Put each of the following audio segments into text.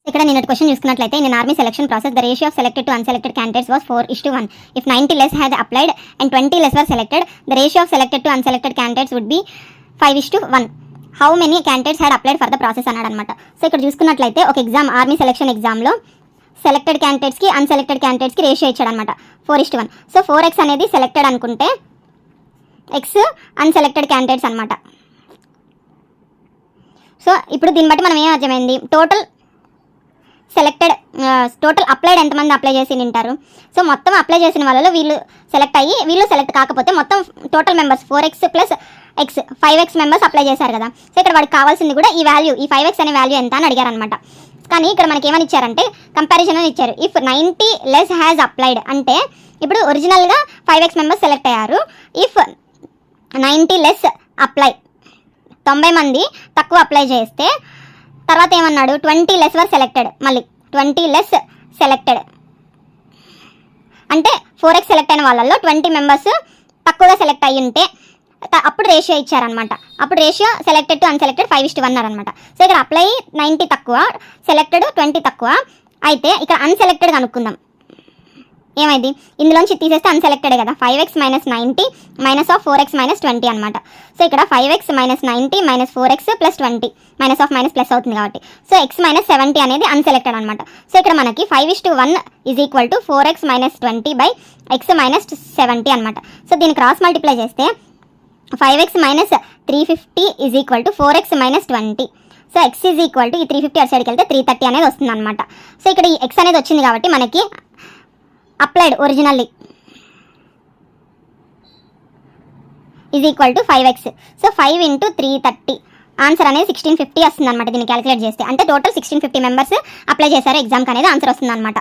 ఇక్కడ నిన్నటి క్వశ్చన్ చూసుకున్నట్లయితే in army selection process the ratio of selected to unselected candidates was 4:1. If 90 less had applied and 20 less were selected, the ratio of selected to unselected candidates would be 5:1. How many candidates had applied for the process అన్నాడు అనమాట. So ఇక్కడ చూసుకున్నట్లయితే ఒక exam army selection ఎగ్జామ్లో selected క్యాండిడేట్స్కి అన్సెలెక్టెడ్ క్యాండిడేట్స్కి ratio ఇచ్చాడు అనమాట 4:1. సో 4x అనేది సెలెక్టెడ్ అనుకుంటే x అన్సెలెక్టెడ్ క్యాండిడేట్స్ అనమాట. సో ఇప్పుడు దీన్ని బట్టి మనం ఏం అర్థమైంది, టోటల్ అప్లైడ్ ఎంతమంది అప్లై చేసి ఉంటారు. సో మొత్తం అప్లై చేసిన వాళ్ళలో వీళ్ళు సెలెక్ట్ అయ్యి వీళ్ళు సెలెక్ట్ కాకపోతే మొత్తం total members 4x plus x 5x members apply చేశారు కదా. సో ఇక్కడ వాడికి కావాల్సింది కూడా ఈ వాల్యూ, ఈ 5x అనే వాల్యూ ఎంత అని అడిగారు అనమాట. కానీ ఇక్కడ మనకి ఏమని ఇచ్చారంటే కంపారిజన్ అని ఇచ్చారు. ఇఫ్ 90 లెస్ హ్యాజ్ అప్లైడ్ అంటే ఇప్పుడు ఒరిజినల్గా 5x మెంబర్స్ సెలెక్ట్ అయ్యారు. ఇఫ్ 90 లెస్ అప్లై 90 మంది తక్కువ అప్లై చేస్తే తర్వాత ఏమన్నాడు 20 లెస్ వర్ సెలెక్టెడ్, మళ్ళీ 20 లెస్ సెలెక్టెడ్ అంటే 4x సెలెక్ట్ అయిన వాళ్ళల్లో 20 మెంబర్స్ తక్కువగా సెలెక్ట్ అయ్యి ఉంటే అప్పుడు రేషియో ఇచ్చారనమాట. అప్పుడు రేషియో సెలెక్టెడ్ టు అన్సెలెక్టెడ్ 5:1 అనమాట. సో ఇక్కడ అప్లై 90 తక్కువ, సెలెక్టెడ్ 20 తక్కువ అయితే ఇక్కడ అన్సెలెక్టెడ్ కనుక్కుందాం. ఏమైంది, ఇందులోంచి తీసేస్తే అన్సెలెక్టెడ్ కదా, 5x - 90 మైనస్ ఆఫ్ 4x - 20 అనమాట. సో ఇక్కడ 5x - 90 minus 4x plus 20 minus of minus plus అవుతుంది కాబట్టి సో x - 70 అనేది అన్సెలెక్టెడ్ అనమాట. సో ఇక్కడ మనకి 5:1 is equal to 4x - 20 by x - 70 అనమాట. సో దీన్ని క్రాస్ మల్టిప్లై చేస్తే 5x - 350 is equal to 4x - 20. So x is equal to ఈ 350 అటు సైడ్కి వెళ్తే 330 అనేది వస్తుంది అనమాట. సో ఇక్కడ ఈ x అనేది వచ్చింది కాబట్టి మనకి applied originally is equal to 5x. So 5 × 330 answer అనేది 1650 వస్తుంది అనమాట. దీన్ని క్యాలిక్యులేట్ చేస్తే అంటే టోటల్ 1650 మెంబర్స్ అప్లై చేశారు ఎగ్జామ్కి అనేది ఆన్సర్ వస్తుంది అనమాట.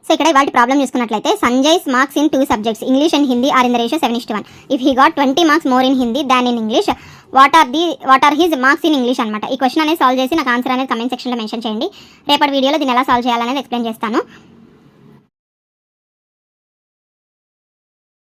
సో ఇక్కడ వాటి ప్రాబ్లమ్ చూసుకున్నట్లయితే Sanjay's marks in 2 subjects English and Hindi are in the ratio 7:1. If he got 20 marks more in Hindi than in English what are his marks in English అనమాట. ఈ క్వశ్చన్ అనేది సాల్వ్ చేసి నాకు ఆన్సర్ అనేది కమెంట్ సెక్షన్లో మెన్షన్ చేయండి. రేపటి వీడియోలో దీన్ని ఎలా సాల్వ్ చేయాలనేది ఎక్స్ప్లెయిన్ చేస్తాను.